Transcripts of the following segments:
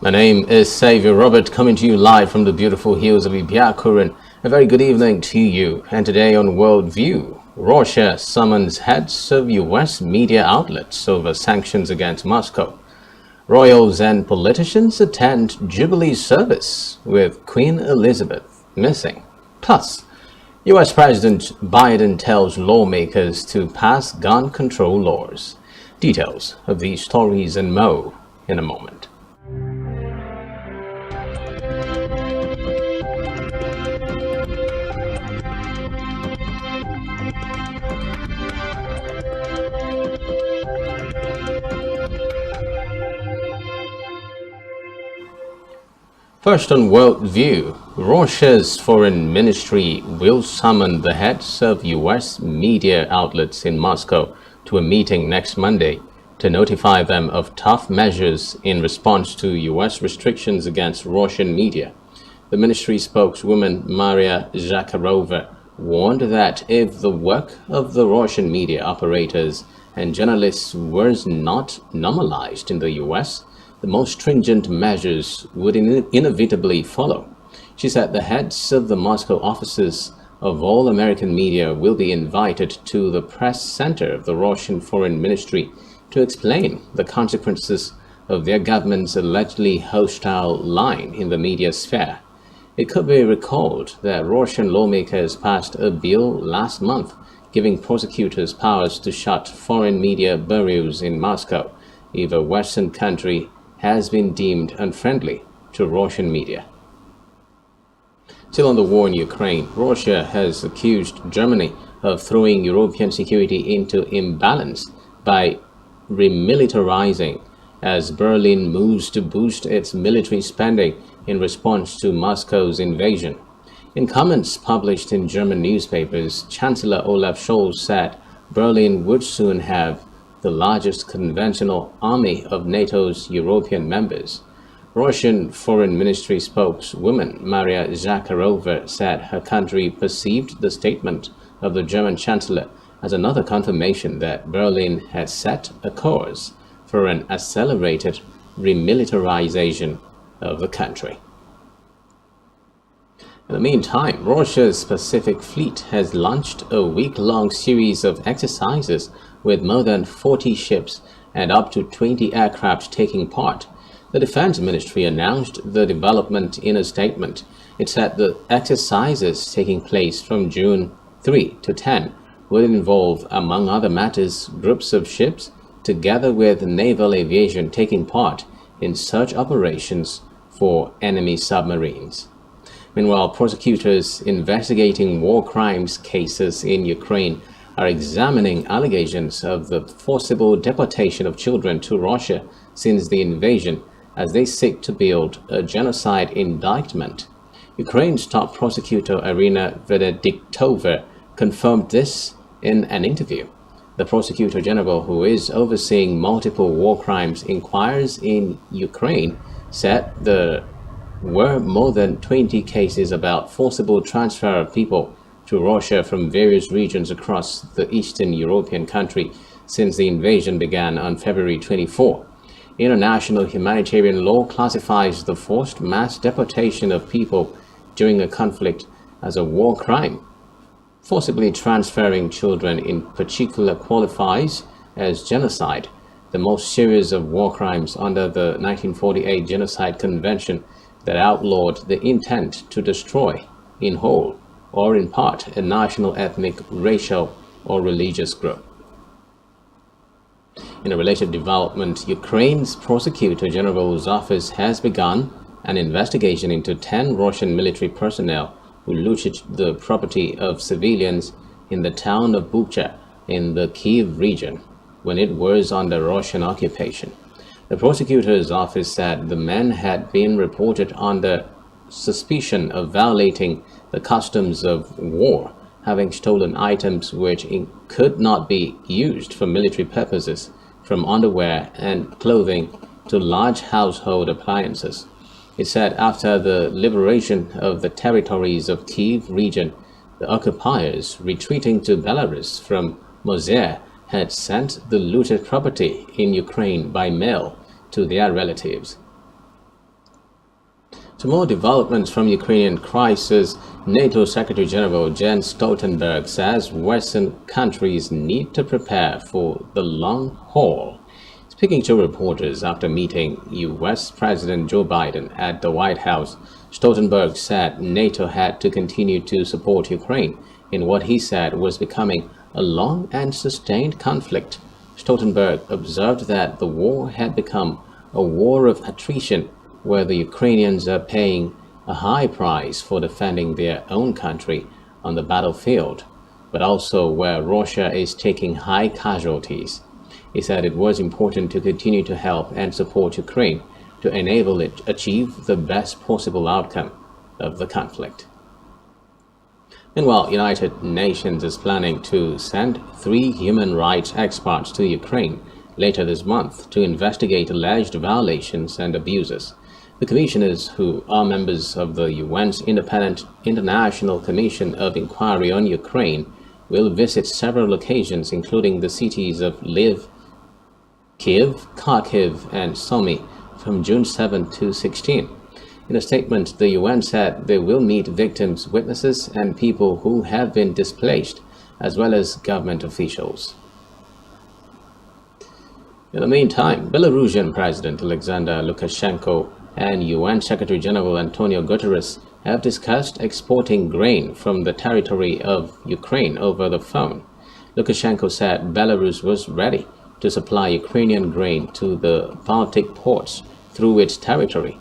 My name is Xavier Robert, coming to you live from the beautiful hills of Ibiakurin. A very good evening to you. And today on Worldview, Russia summons heads of US media outlets over sanctions against Moscow. Royals and politicians attend Jubilee service with Queen Elizabeth missing. Plus, US President Biden tells lawmakers to pass gun control laws. Details of these stories and more in a moment. First on Worldview, Russia's foreign ministry will summon the heads of US media outlets in Moscow to a meeting next Monday to notify them of tough measures in response to US restrictions against Russian media. The ministry spokeswoman Maria Zakharova warned that if the work of the Russian media operators and journalists was not normalized in the US, the most stringent measures would inevitably follow. She said the heads of the Moscow offices of all American media will be invited to the press center of the Russian Foreign Ministry to explain the consequences of their government's allegedly hostile line in the media sphere. It could be recalled that Russian lawmakers passed a bill last month giving prosecutors powers to shut foreign media bureaus in Moscow if a Western country has been deemed unfriendly to Russian media. Still on the war in Ukraine, Russia has accused Germany of throwing European security into imbalance by remilitarizing as Berlin moves to boost its military spending in response to Moscow's invasion. In comments published in German newspapers, Chancellor Olaf Scholz said Berlin would soon have the largest conventional army of NATO's European members. Russian Foreign Ministry spokeswoman Maria Zakharova said her country perceived the statement of the German Chancellor as another confirmation that Berlin had set a course for an accelerated remilitarization of the country. In the meantime, Russia's Pacific Fleet has launched a week-long series of exercises with more than 40 ships and up to 20 aircraft taking part. The Defense Ministry announced the development in a statement. It said the exercises taking place from June 3 to 10 will involve, among other matters, groups of ships together with naval aviation taking part in search operations for enemy submarines. Meanwhile, prosecutors investigating war crimes cases in Ukraine are examining allegations of the forcible deportation of children to Russia since the invasion as they seek to build a genocide indictment. Ukraine's top prosecutor Irina Venediktova confirmed this in an interview. The prosecutor general, who is overseeing multiple war crimes inquiries in Ukraine, said there were more than 20 cases about forcible transfer of people to Russia from various regions across the Eastern European country since the invasion began on February 24. International humanitarian law classifies the forced mass deportation of people during a conflict as a war crime. Forcibly transferring children in particular qualifies as genocide, the most serious of war crimes under the 1948 Genocide Convention that outlawed the intent to destroy, in whole or in part, a national, ethnic, racial, or religious group. In a related development, Ukraine's Prosecutor General's office has begun an investigation into 10 Russian military personnel who looted the property of civilians in the town of Bucha in the Kyiv region when it was under Russian occupation. The prosecutor's office said the men had been reported under suspicion of violating the customs of war, having stolen items which could not be used for military purposes, from underwear and clothing to large household appliances. It said after the liberation of the territories of Kyiv region, the occupiers retreating to Belarus from Moser had sent the looted property in Ukraine by mail to their relatives. To more developments from Ukrainian crisis, NATO Secretary General Jens Stoltenberg says Western countries need to prepare for the long haul. Speaking to reporters after meeting U.S. President Joe Biden at the White House, Stoltenberg said NATO had to continue to support Ukraine in what he said was becoming a long and sustained conflict. Stoltenberg observed that the war had become a war of attrition, where the Ukrainians are paying a high price for defending their own country on the battlefield, but also where Russia is taking high casualties. He said it was important to continue to help and support Ukraine to enable it to achieve the best possible outcome of the conflict. Meanwhile, United Nations is planning to send 3 human rights experts to Ukraine later this month to investigate alleged violations and abuses. The commissioners, who are members of the UN's Independent International Commission of Inquiry on Ukraine, will visit several locations, including the cities of Lviv, Kiev, Kharkiv, and Sumy, from June 7 to 16. In a statement, the UN said they will meet victims, witnesses, and people who have been displaced, as well as government officials. In the meantime, Belarusian President Alexander Lukashenko and UN Secretary General Antonio Guterres have discussed exporting grain from the territory of Ukraine over the phone. Lukashenko said Belarus was ready to supply Ukrainian grain to the Baltic ports through its territory.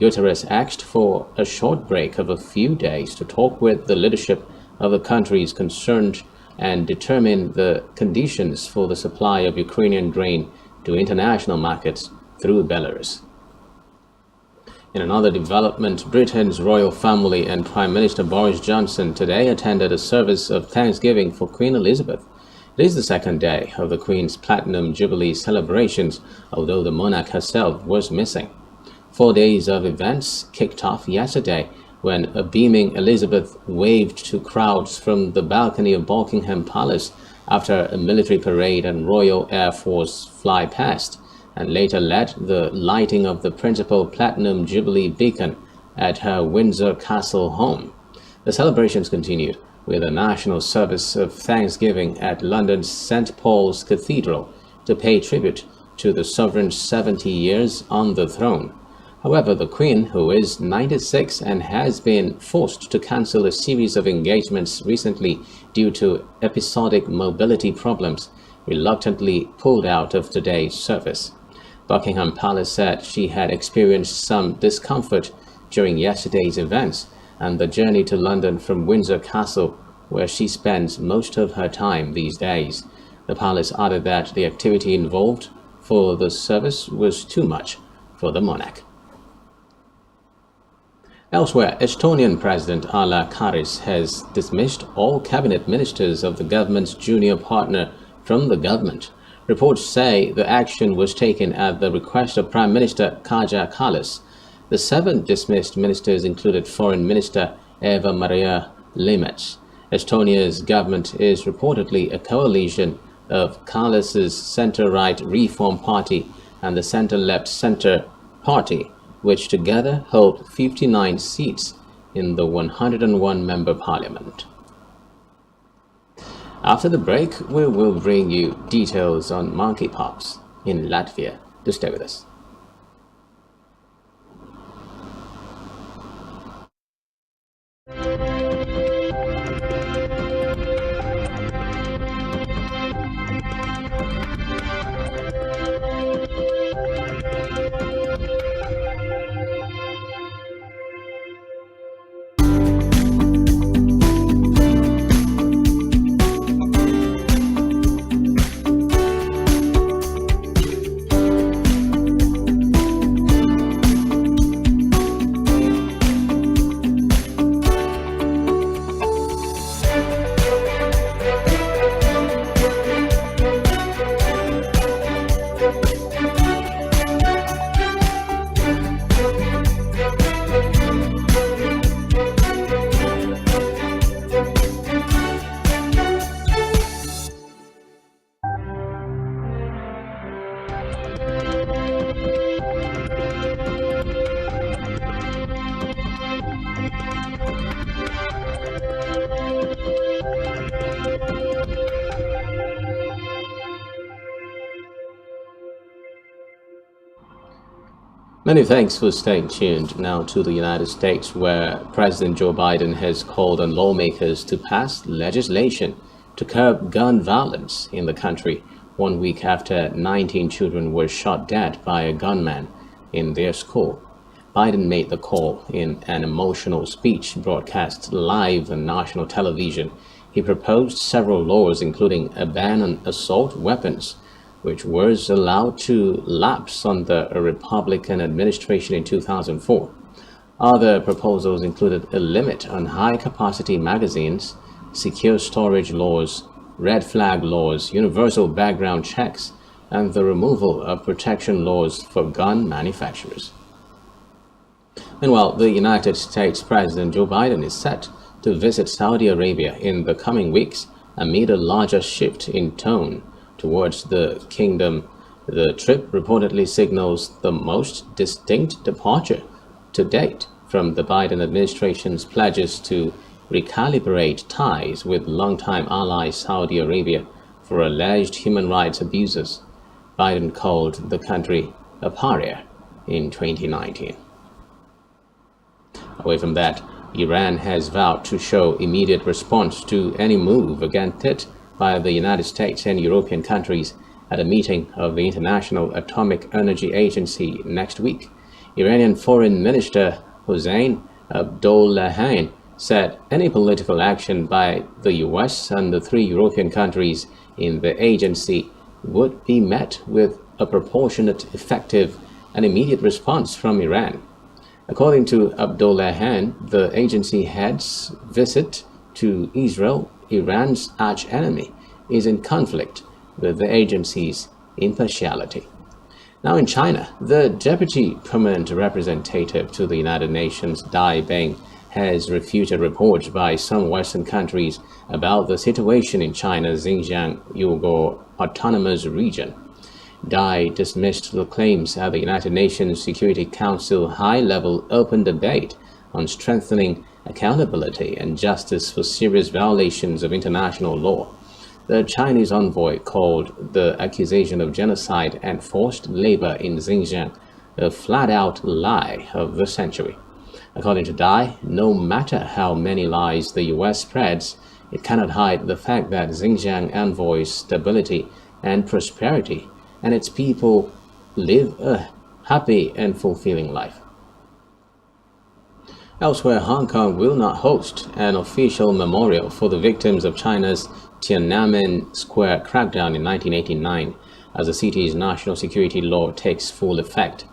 Guterres asked for a short break of a few days to talk with the leadership of the countries concerned and determine the conditions for the supply of Ukrainian grain to international markets through Belarus. In another development, Britain's royal family and Prime Minister Boris Johnson today attended a service of thanksgiving for Queen Elizabeth. It is the second day of the Queen's Platinum Jubilee celebrations, although the monarch herself was missing. 4 days of events kicked off yesterday when a beaming Elizabeth waved to crowds from the balcony of Buckingham Palace after a military parade and Royal Air Force fly past, and later led the lighting of the principal Platinum Jubilee beacon at her Windsor Castle home. The celebrations continued with a national service of thanksgiving at London's St. Paul's Cathedral to pay tribute to the sovereign's 70 years on the throne. However, the Queen, who is 96 and has been forced to cancel a series of engagements recently due to episodic mobility problems, reluctantly pulled out of today's service. Buckingham Palace said she had experienced some discomfort during yesterday's events and the journey to London from Windsor Castle, where she spends most of her time these days. The palace added that the activity involved for the service was too much for the monarch. Elsewhere, Estonian President Ala Karis has dismissed all cabinet ministers of the government's junior partner from the government. Reports say the action was taken at the request of Prime Minister Kaja Kallas. The 7 dismissed ministers included Foreign Minister Eva Maria Limets. Estonia's government is reportedly a coalition of Kallas's center-right Reform Party and the center-left Center Party, which together hold 59 seats in the 101-member parliament. After the break, we will bring you details on monkeypox in Latvia. Do stay with us. Many thanks for staying tuned. Now to the United States, where President Joe Biden has called on lawmakers to pass legislation to curb gun violence in the country 1 week after 19 children were shot dead by a gunman in their school. Biden made the call in an emotional speech broadcast live on national television. He proposed several laws, including a ban on assault weapons, which was allowed to lapse under a Republican administration in 2004. Other proposals included a limit on high-capacity magazines, secure storage laws, red flag laws, universal background checks, and the removal of protection laws for gun manufacturers. Meanwhile, the United States President Joe Biden is set to visit Saudi Arabia in the coming weeks amid a larger shift in tone towards the kingdom. The trip reportedly signals the most distinct departure to date from the Biden administration's pledges to recalibrate ties with longtime ally Saudi Arabia for alleged human rights abuses. Biden called the country a pariah in 2019. Away from that, Iran has vowed to show immediate response to any move against it by the United States and European countries at a meeting of the International Atomic Energy Agency next week. Iranian Foreign Minister Hossein Abdollahian said any political action by the US and the 3 European countries in the agency would be met with a proportionate, effective, and immediate response from Iran. According to Abdollahian, the agency head's visit to Israel, Iran's arch-enemy, is in conflict with the agency's impartiality. Now in China, the Deputy Permanent Representative to the United Nations, Dai Bing, has refuted reports by some Western countries about the situation in China's Xinjiang Uyghur Autonomous Region. Dai dismissed the claims at the United Nations Security Council high-level open debate on strengthening accountability and justice for serious violations of international law. The Chinese envoy called the accusation of genocide and forced labor in Xinjiang a flat-out lie of the century. According to Dai, no matter how many lies the US spreads, it cannot hide the fact that Xinjiang envoys stability and prosperity, and its people live a happy and fulfilling life. Elsewhere, Hong Kong will not host an official memorial for the victims of China's Tiananmen Square crackdown in 1989, as the city's national security law takes full effect.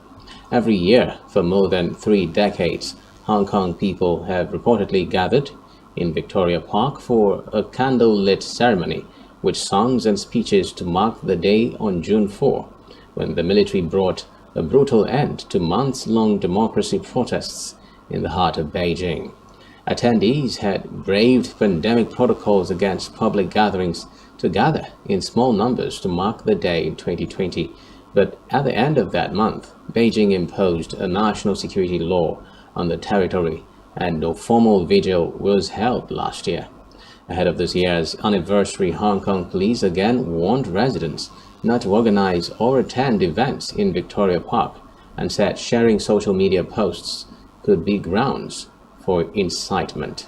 Every year, for more than 3 decades, Hong Kong people have reportedly gathered in Victoria Park for a candle-lit ceremony with songs and speeches to mark the day on June 4, when the military brought a brutal end to months-long democracy protests in the heart of Beijing. Attendees had braved pandemic protocols against public gatherings to gather in small numbers to mark the day in 2020, but at the end of that month, Beijing imposed a national security law on the territory, and no formal vigil was held last year. Ahead of this year's anniversary, Hong Kong police again warned residents not to organize or attend events in Victoria Park and said sharing social media posts could be grounds for incitement.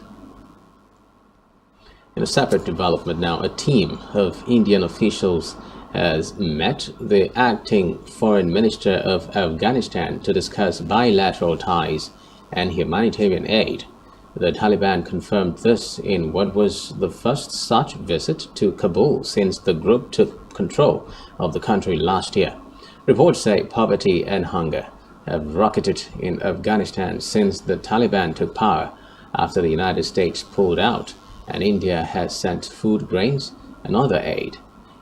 In a separate development now, a team of Indian officials has met the acting foreign minister of Afghanistan to discuss bilateral ties and humanitarian aid. The Taliban confirmed this in what was the first such visit to Kabul since the group took control of the country last year. Reports say poverty and hunger have rocketed in Afghanistan since the Taliban took power after the United States pulled out, and India has sent food, grains, and other aid.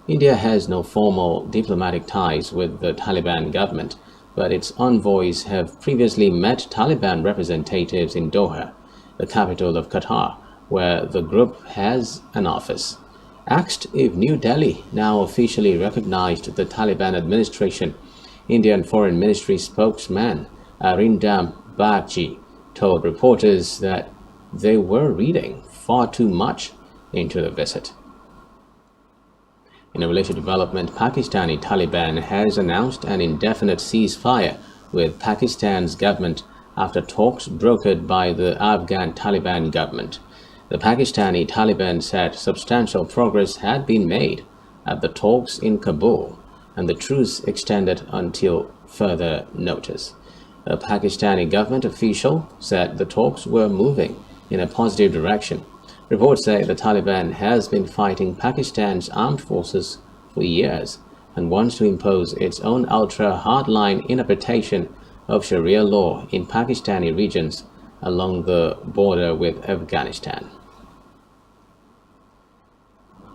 India has no formal diplomatic ties with the Taliban government, but its envoys have previously met Taliban representatives in Doha, the capital of Qatar, where the group has an office. Asked if New Delhi now officially recognized the Taliban administration, Indian Foreign Ministry spokesman Arindam Bagchi told reporters that they were reading far too much into the visit. In a related development, Pakistani Taliban has announced an indefinite ceasefire with Pakistan's government after talks brokered by the Afghan Taliban government. The Pakistani Taliban said substantial progress had been made at the talks in Kabul, and the truce extended until further notice. A Pakistani government official said the talks were moving in a positive direction. Reports say the Taliban has been fighting Pakistan's armed forces for years and wants to impose its own ultra-hardline interpretation of Sharia law in Pakistani regions along the border with Afghanistan.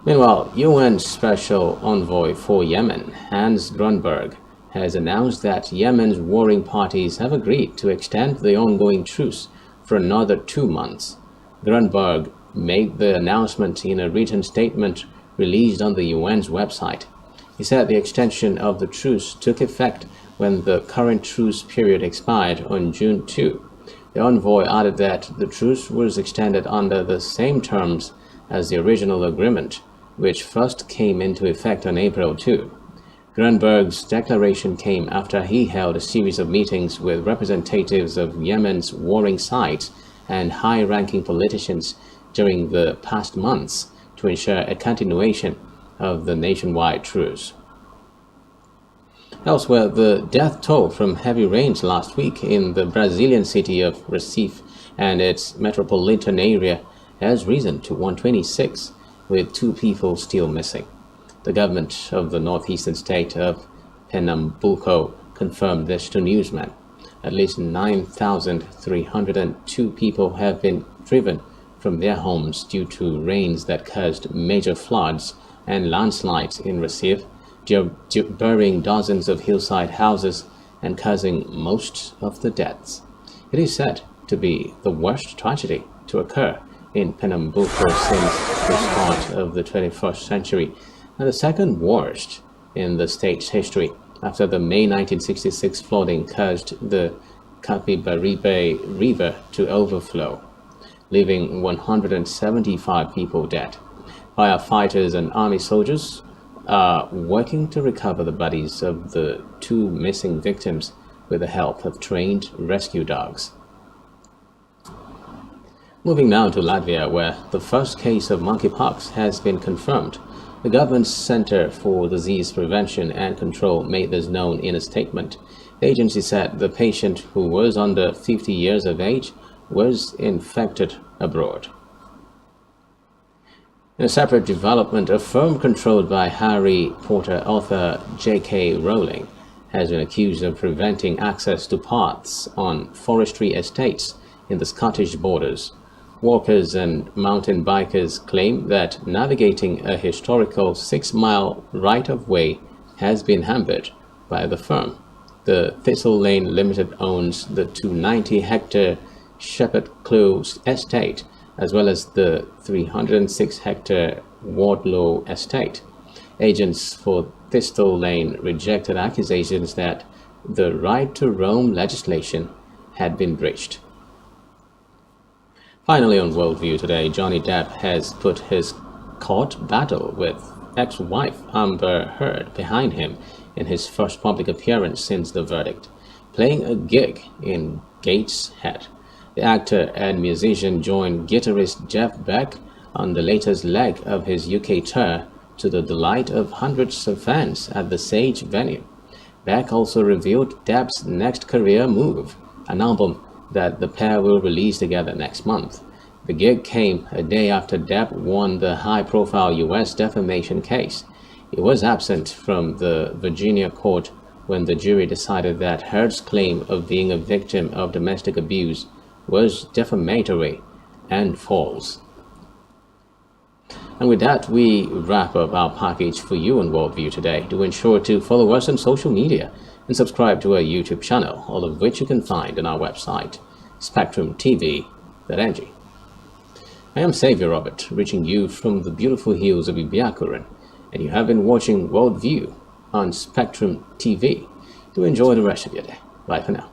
Meanwhile, UN Special Envoy for Yemen, Hans Grunberg, has announced that Yemen's warring parties have agreed to extend the ongoing truce for another 2 months. Grunberg made the announcement in a written statement released on the UN's website. He said the extension of the truce took effect when the current truce period expired on June 2. The envoy added that the truce was extended under the same terms as the original agreement, which first came into effect on April 2. Grunberg's declaration came after he held a series of meetings with representatives of Yemen's warring sides and high-ranking politicians during the past months to ensure a continuation of the nationwide truce. Elsewhere, the death toll from heavy rains last week in the Brazilian city of Recife and its metropolitan area has risen to 126, with 2 people still missing. The government of the northeastern state of Pernambuco confirmed this to newsmen. At least 9,302 people have been driven from their homes due to rains that caused major floods and landslides in Recife, burying dozens of hillside houses and causing most of the deaths. It is said to be the worst tragedy to occur in Pernambuco since the start of the 21st century, and the second worst in the state's history after the May 1966 flooding caused the Capibaribe River to overflow, leaving 175 people dead. Firefighters and army soldiers are working to recover the bodies of the 2 missing victims with the help of trained rescue dogs. Moving now to Latvia, where the first case of monkeypox has been confirmed. The government's Center for Disease Prevention and Control made this known in a statement. The agency said the patient, who was under 50 years of age, was infected abroad. In a separate development, a firm controlled by Harry Potter author J.K. Rowling has been accused of preventing access to paths on forestry estates in the Scottish borders. Walkers and mountain bikers claim that navigating a historical 6-mile right-of-way has been hampered by the firm. The Thistle Lane Limited owns the 290-hectare Shepherd Close estate, as well as the 306-hectare Wardlow estate. Agents for Thistle Lane rejected accusations that the right to roam legislation had been breached. Finally, on Worldview today, Johnny Depp has put his court battle with ex-wife Amber Heard behind him in his first public appearance since the verdict, playing a gig in Gateshead. The actor and musician joined guitarist Jeff Beck on the latest leg of his UK tour, to the delight of hundreds of fans at the Sage venue. Beck also revealed Depp's next career move, an album that the pair will release together next month. The gig came a day after Depp won the high-profile U.S. defamation case. He was absent from the Virginia court when the jury decided that Heard's claim of being a victim of domestic abuse was defamatory and false. And with that, we wrap up our package for you on Worldview today. Do ensure to follow us on social media and subscribe to our YouTube channel, all of which you can find on our website, spectrumtv.ng. I am Xavier Robert, reaching you from the beautiful hills of Ibiakuran, and you have been watching Worldview on Spectrum TV. Do enjoy the rest of your day. Bye for now.